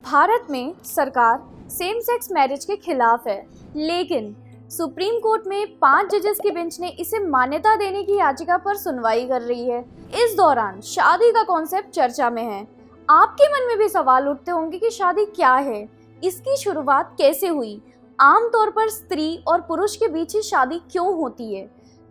भारत में सरकार same sex marriage के खिलाफ है, लेकिन सुप्रीम कोर्ट में 5 जजेस की बेंच ने इसे मान्यता देने की याचिका पर सुनवाई कर रही है। इस दौरान शादी का कॉन्सेप्ट चर्चा में है। आपके मन में भी सवाल उठते होंगे कि शादी क्या है, इसकी शुरुआत कैसे हुई, आमतौर पर स्त्री और पुरुष के बीच ही शादी क्यों होती है,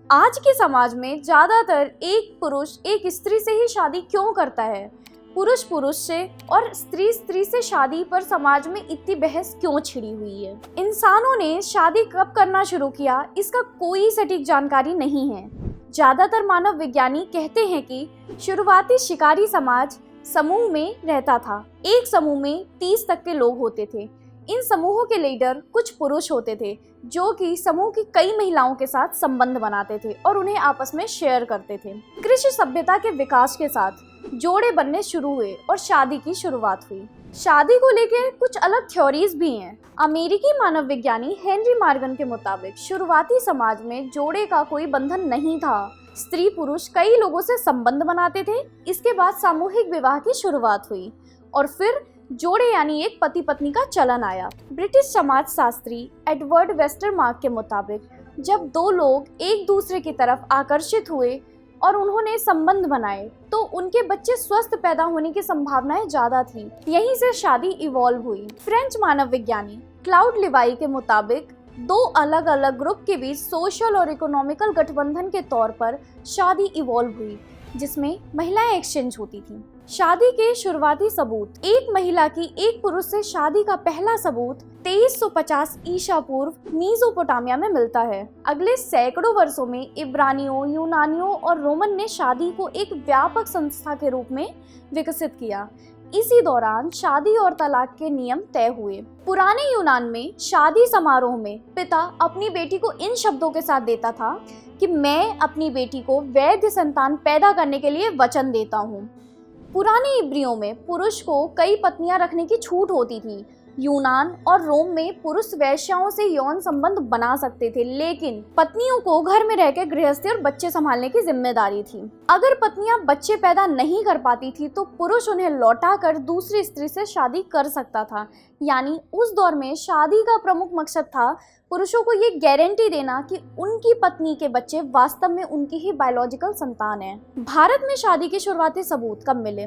आज के समाज में ज़्यादातर एक पुरुष एक स्त्री से ही शादी क्यों करता है, पुरुष पुरुष से और स्त्री स्त्री से शादी पर समाज में इतनी बहस क्यों छिड़ी हुई है। इंसानों ने शादी कब करना शुरू किया, इसका कोई सटीक जानकारी नहीं है। ज़्यादातर मानव विज्ञानी कहते हैं कि शुरुआती शिकारी समाज समूह में रहता था। एक समूह में 30 तक के लोग होते थे। इन समूहों के लीडर कुछ पुरुष होते थे जो कि समूह की कई महिलाओं के साथ संबंध बनाते थे और उन्हें आपस में शेयर करते थे। कृषि सभ्यता के विकास के साथ जोड़े बनने शुरू हुए और शादी की शुरुआत हुई। शादी को लेकर कुछ अलग थ्योरीज भी हैं। अमेरिकी मानव विज्ञानी हेनरी मॉर्गन के मुताबिक शुरुआती समाज में जोड़े का कोई बंधन नहीं था। स्त्री पुरुष कई लोगों से संबंध बनाते थे। इसके बाद सामूहिक विवाह की शुरुआत हुई और फिर जोड़े यानी एक पति पत्नी का चलन आया। ब्रिटिश समाज शास्त्री एडवर्ड वेस्टरमार्क के मुताबिक जब दो लोग एक दूसरे की तरफ आकर्षित हुए और उन्होंने संबंध बनाए तो उनके बच्चे स्वस्थ पैदा होने की संभावनाएं ज्यादा थी। यहीं से शादी इवॉल्व हुई। फ्रेंच मानव विज्ञानी क्लाउड लिवाई के मुताबिक दो अलग अलग ग्रुप के बीच सोशल और इकोनॉमिकल गठबंधन के तौर पर शादी इवॉल्व हुई, जिसमें महिलाएं एक्सचेंज होती थीं। शादी के शुरुआती सबूत। एक महिला की एक पुरुष से शादी का पहला सबूत 2350 ईसा पूर्व मेसोपोटामिया में मिलता है। अगले सैकड़ों वर्षों में इब्रानियों, यूनानियों और रोमन ने शादी को एक व्यापक संस्था के रूप में विकसित किया। इसी दौरान शादी और तलाक के नियम तय हुए। पुराने यूनान में शादी समारोह में पिता अपनी बेटी को इन शब्दों के साथ देता था कि मैं अपनी बेटी को वैध संतान पैदा करने के लिए वचन देता हूँ। पुराने इब्रियों में पुरुष को कई पत्नियां रखने की छूट होती थी। यूनान और रोम में पुरुष वेश्याओं से यौन संबंध बना सकते थे, लेकिन पत्नियों को घर में रहकर गृहस्थी और बच्चे संभालने की जिम्मेदारी थी। अगर पत्नियां बच्चे पैदा नहीं कर पाती थी तो पुरुष उन्हें लौटाकर दूसरी स्त्री से शादी कर सकता था। यानी उस दौर में शादी का प्रमुख मकसद था पुरुषों को ये गारंटी देना कि उनकी पत्नी के बच्चे वास्तव में उनकी ही बायोलॉजिकल संतान है। भारत में शादी के शुरुआती सबूत कब मिले?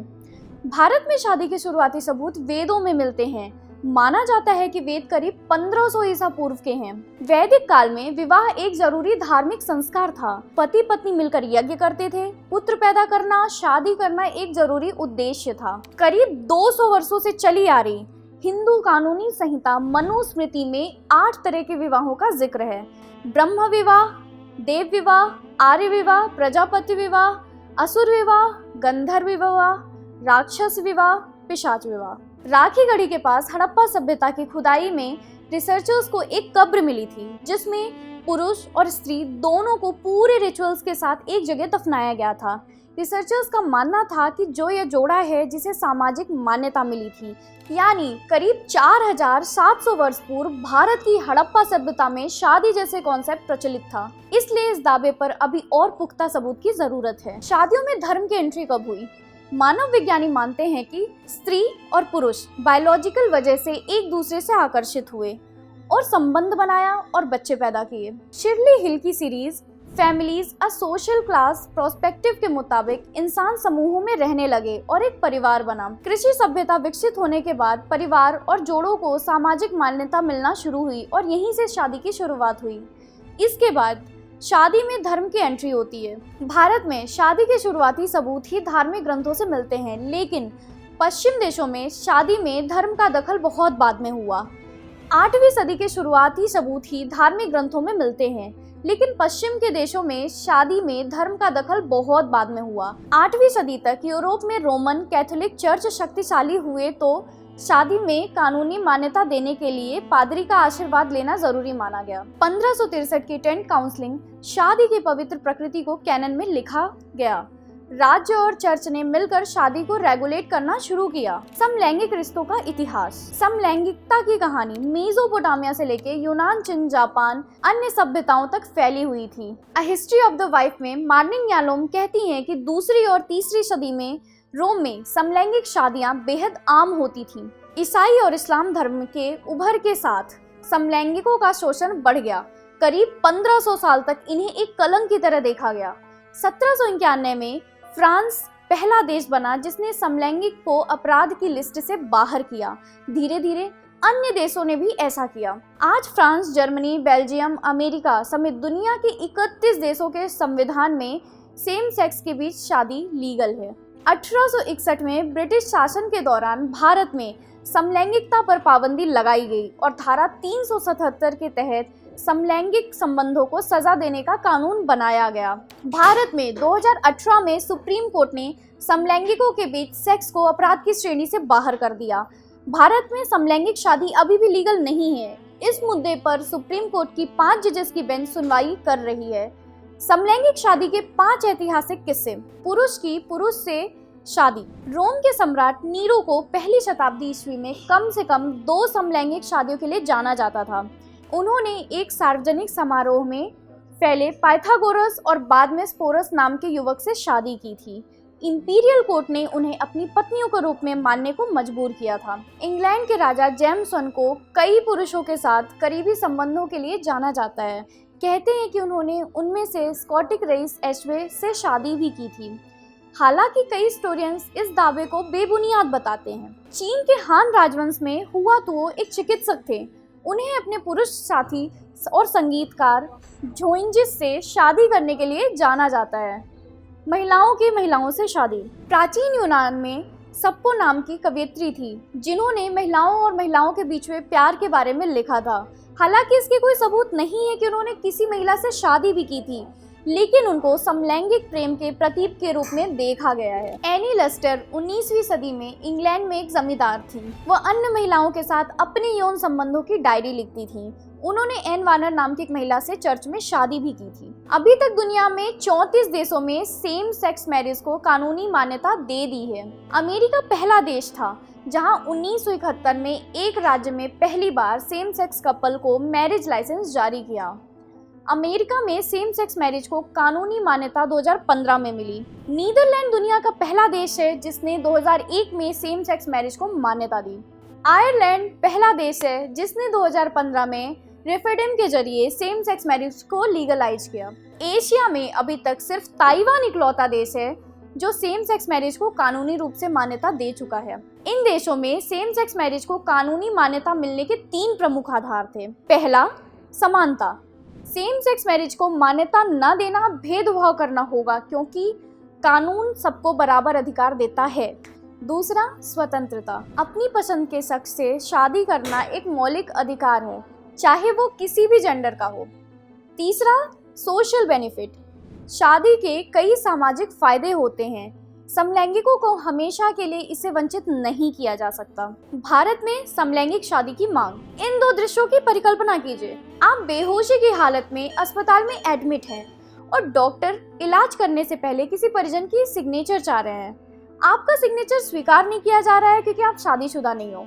भारत में शादी के शुरुआती सबूत वेदों में मिलते हैं। माना जाता है कि वेद करीब 1500 ईसा पूर्व के हैं। वैदिक काल में विवाह एक जरूरी धार्मिक संस्कार था। पति पत्नी मिलकर यज्ञ करते थे। पुत्र पैदा करना, शादी करना एक जरूरी उद्देश्य था। करीब 200 वर्षों से चली आ रही हिंदू कानूनी संहिता मनुस्मृति में 8 तरह के विवाहों का जिक्र है। ब्रह्म विवाह, देव विवाह, आर्य विवाह, प्रजापति विवाह, असुर विवाह, गंधर्व विवाह, राक्षस विवाह, पिशाच विवाह। राखी गढ़ी के पास हड़प्पा सभ्यता की खुदाई में रिसर्चर्स को एक कब्र मिली थी जिसमें पुरुष और स्त्री दोनों को पूरे रिचुअल्स के साथ एक जगह दफनाया गया था। रिसर्चर्स का मानना था कि जो यह जोड़ा है जिसे सामाजिक मान्यता मिली थी, यानी करीब 4700 वर्ष पूर्व भारत की हड़प्पा सभ्यता में शादी जैसे कॉन्सेप्ट प्रचलित था। इसलिए इस दावे पर अभी और पुख्ता सबूत की जरूरत है। शादियों में धर्म की एंट्री कब हुई? मानव विज्ञानी मानते हैं कि स्त्री और पुरुष बायोलॉजिकल वजह से एक दूसरे से आकर्षित हुए और संबंध बनाया और बच्चे पैदा किए। शिरली हिल की series families a social class prospective के मुताबिक इंसान समूहों में रहने लगे और एक परिवार बना। कृषि सभ्यता विकसित होने के बाद परिवार और जोड़ों को सामाजिक मान्यता मिलना शुरू हुई और यहीं से शादी की शुरुआत हुई। इसके बाद शादी में धर्म की एंट्री होती है। भारत में शादी के शुरुआती सबूत ही धार्मिक ग्रंथों से मिलते हैं, लेकिन पश्चिम देशों में शादी में धर्म का दखल बहुत बाद में हुआ। 8वीं सदी के शुरुआती सबूत ही धार्मिक ग्रंथों में मिलते हैं, लेकिन पश्चिम के देशों में शादी में धर्म का दखल बहुत बाद में हुआ। 8वीं सदी तक यूरोप में रोमन कैथोलिक चर्च शक्तिशाली हुए तो शादी में कानूनी मान्यता देने के लिए पादरी का आशीर्वाद लेना जरूरी माना गया। 1563 की टेंट काउंसिलिंग शादी की पवित्र प्रकृति को कैनन में लिखा गया। राज्य और चर्च ने मिलकर शादी को रेगुलेट करना शुरू किया। समलैंगिक रिश्तों का इतिहास। समलैंगिकता की कहानी मेसोपोटामिया से लेकर यूनान, चीन, जापान, अन्य सभ्यताओं तक फैली हुई थी। A history of the wife में मार्निंग यालोम कहती हैं कि 2री और 3री सदी में रोम में समलैंगिक शादियां बेहद आम होती थीं। ईसाई और इस्लाम धर्म के उभर के साथ समलैंगिकों का शोषण बढ़ गया। करीब 1500 साल तक इन्हें एक कलंक की तरह देखा गया। 1791 में फ्रांस पहला देश बना जिसने समलैंगिक को अपराध की लिस्ट से बाहर किया। धीरे धीरे अन्य देशों ने भी ऐसा किया। आज फ्रांस, जर्मनी, बेल्जियम, अमेरिका समेत दुनिया के 31 देशों के संविधान में सेम सेक्स के बीच शादी लीगल है। 1861 में ब्रिटिश शासन के दौरान भारत में समलैंगिकता पर पाबंदी लगाई गई और धारा 377 के तहत समलैंगिक संबंधों को सजा देने का कानून बनाया गया। भारत में 2018 में सुप्रीम कोर्ट ने समलैंगिकों के बीच सेक्स को अपराध की श्रेणी से बाहर कर दिया। भारत में समलैंगिक शादी अभी भी लीगल नहीं है। इस मुद्दे पर सुप्रीम कोर्ट की 5 जजेस की बेंच सुनवाई कर रही है। समलैंगिक शादी के 5 ऐतिहासिक किस्से। पुरुष की पुरुष से शादी। रोम के सम्राट नीरो को पहली शताब्दी ईस्वी में कम से कम 2 समलैंगिक शादियों के लिए जाना जाता था। उन्होंने एक सार्वजनिक समारोह में पहले पाइथागोरस और बाद में स्पोरस नाम के युवक से शादी की थी। इंपीरियल कोर्ट ने उन्हें अपनी पत्नियों के रूप में मानने को मजबूर किया था। इंग्लैंड के राजा जेम्स I को कई पुरुषों के साथ करीबी संबंधों के लिए जाना जाता है। कहते हैं कि उन्होंने उनमें से स्कॉटिश रईस एशवे से शादी भी की थी। हालांकि कई हिस्टोरियंस इस दावे को बेबुनियाद बताते हैं। चीन के हान राजवंश में हुआ तुओ एक चिकित्सक थे। उन्हें अपने पुरुष साथी और संगीतकार झोइंजिस से शादी करने के लिए जाना जाता है। महिलाओं की महिलाओं से शादी। प्राचीन यूनान में सप्पो नाम की कवयित्री थी जिन्होंने महिलाओं और महिलाओं के बीच में प्यार के बारे में लिखा था। हालांकि इसके कोई सबूत नहीं है कि उन्होंने किसी महिला से शादी भी की थी, लेकिन उनको समलैंगिक प्रेम के प्रतीक के रूप में देखा गया है। एनी लेस्टर 19वीं सदी में इंग्लैंड में एक जमींदार थी। वह अन्य महिलाओं के साथ अपने यौन संबंधों की डायरी लिखती थी। उन्होंने एन वार्नर नाम की एक महिला से चर्च में शादी भी की थी। अभी तक दुनिया में 34 देशों में सेम सेक्स मैरिज को कानूनी मान्यता दे दी है। अमेरिका पहला देश था जहां 1971 में एक राज्य में पहली बार सेम सेक्स कपल को मैरिज लाइसेंस जारी किया। अमेरिका में सेम सेक्स मैरिज को कानूनी मान्यता 2015 में मिली। नीदरलैंड दुनिया का पहला देश है जिसने 2001 में सेम सेक्स मैरिज को मान्यता दी। आयरलैंड पहला देश है जिसने 2015 में रेफरेंडम के जरिए सेम सेक्स मैरिज को लीगलाइज किया। एशिया में अभी तक सिर्फ ताइवान इकलौता देश है जो सेम सेक्स मैरिज को कानूनी रूप से मान्यता दे चुका है। इन देशों में सेम सेक्स मैरिज को कानूनी मान्यता मिलने के 3 प्रमुख आधार थे। पहला, समानता। सेम सेक्स मैरिज को मान्यता न देना भेदभाव करना होगा क्योंकि कानून सबको बराबर अधिकार देता है। दूसरा, स्वतंत्रता। अपनी पसंद के शख्स से शादी करना एक मौलिक अधिकार है, चाहे वो किसी भी जेंडर का हो। तीसरा, सोशल बेनिफिट। शादी के कई सामाजिक फायदे होते हैं। समलैंगिकों को हमेशा के लिए इससे वंचित नहीं किया जा सकता। भारत में समलैंगिक शादी की मांग। इन 2 दृश्यों की परिकल्पना कीजिए। आप बेहोशी की हालत में अस्पताल में एडमिट हैं और डॉक्टर इलाज करने से पहले किसी परिजन की सिग्नेचर चाह रहे हैं। आपका सिग्नेचर स्वीकार नहीं किया जा रहा है क्योंकि आप शादीशुदा नहीं हो।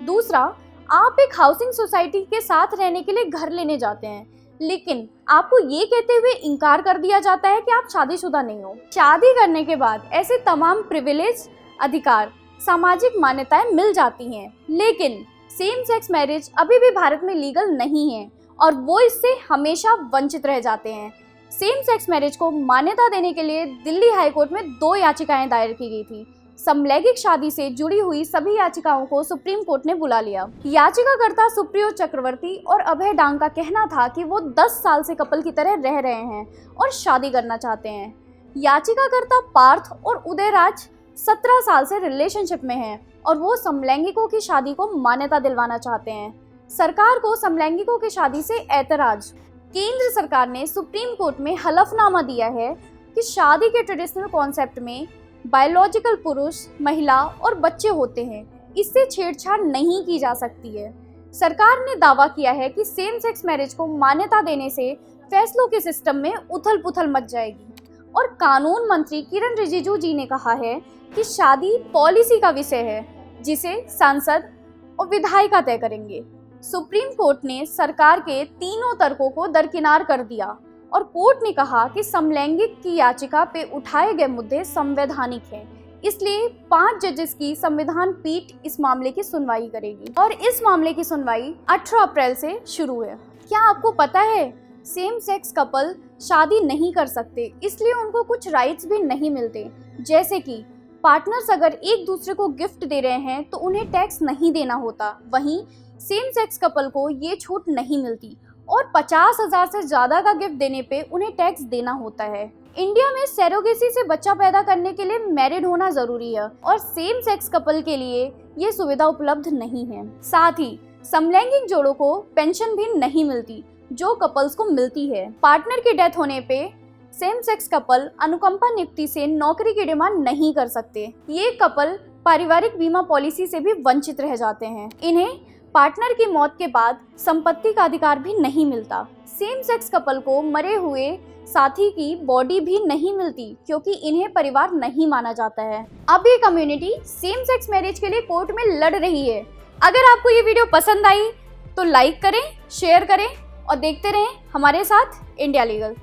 दूसरा, आप एक हाउसिंग सोसाइटी के साथ रहने के लिए घर लेने जाते हैं, लेकिन आपको ये कहते हुए इनकार कर दिया जाता है कि आप शादीशुदा नहीं हो। शादी करने के बाद ऐसे तमाम प्रिविलेज, अधिकार, सामाजिक मान्यताएं मिल जाती हैं, लेकिन सेम सेक्स मैरिज अभी भी भारत में लीगल नहीं है और वो इससे हमेशा वंचित रह जाते हैं। सेम सेक्स मैरिज को मान्यता देने के लिए दिल्ली हाई कोर्ट में 2 याचिकाएं दायर की गई थी। समलैंगिक शादी से जुड़ी हुई सभी याचिकाओं को सुप्रीम कोर्ट ने बुला लिया। याचिकाकर्ता सुप्रियो चक्रवर्ती और अभय डांग का कहना था कि वो 10 साल से कपल की तरह रह रहे हैं और शादी करना चाहते हैं। याचिकाकर्ता पार्थ और उदयराज 17 साल से रिलेशनशिप में हैं और वो समलैंगिकों की शादी को मान्यता दिलवाना चाहते हैं। सरकार को समलैंगिकों की शादी से ऐतराज। केंद्र सरकार ने सुप्रीम कोर्ट में हलफनामा दिया है कि शादी के ट्रेडिशनल कॉन्सेप्ट में बायोलॉजिकल पुरुष, महिला और बच्चे होते हैं, इससे छेड़छाड़ नहीं की जा सकती है। सरकार ने दावा किया है कि सेम सेक्स मैरिज को मान्यता देने से फैसलों के सिस्टम में उथल पुथल मच जाएगी। और कानून मंत्री किरण रिजिजू जी ने कहा है कि शादी पॉलिसी का विषय है जिसे सांसद और विधायिका तय करेंगे। सुप्रीम कोर्ट ने सरकार के तीनों तर्कों को दरकिनार कर दिया और कोर्ट ने कहा कि समलैंगिक की याचिका पे उठाए गए मुद्दे संवैधानिक हैं। इसलिए 5 जजेस की संविधान पीठ इस मामले की सुनवाई करेगी और इस मामले की सुनवाई 18 अप्रैल से शुरू है। क्या आपको पता है सेम सेक्स कपल शादी नहीं कर सकते, इसलिए उनको कुछ राइट्स भी नहीं मिलते, जैसे कि पार्टनर्स अगर एक दूसरे को गिफ्ट दे रहे हैं तो उन्हें टैक्स नहीं देना होता। वहीं सेम सेक्स कपल को ये छूट नहीं मिलती और 50,000 से ज़्यादा का गिफ्ट देने पे उन्हें टैक्स देना होता है। इंडिया में सैरोगेसी से बच्चा पैदा करने के लिए मैरिड होना ज़रूरी है और सेम सेक्स कपल के लिए ये सुविधा उपलब्ध नहीं है। साथ ही समलैंगिक जोड़ों को पेंशन भी नहीं मिलती जो कपल्स को मिलती है। पार्टनर की डेथ होने पे सेम सेक्स कपल अनुकंपा नियुक्ति से नौकरी की डिमांड नहीं कर सकते। ये कपल पारिवारिक बीमा पॉलिसी से भी वंचित रह जाते हैं। इन्हें पार्टनर की मौत के बाद संपत्ति का अधिकार भी नहीं मिलता। सेम सेक्स कपल को मरे हुए साथी की बॉडी भी नहीं मिलती क्योंकि इन्हें परिवार नहीं माना जाता है। अब ये कम्युनिटी सेम सेक्स मैरिज के लिए कोर्ट में लड़ रही है। अगर आपको ये वीडियो पसंद आई तो लाइक करें, शेयर करें और देखते रहें हमारे साथ इंडिया लीगल।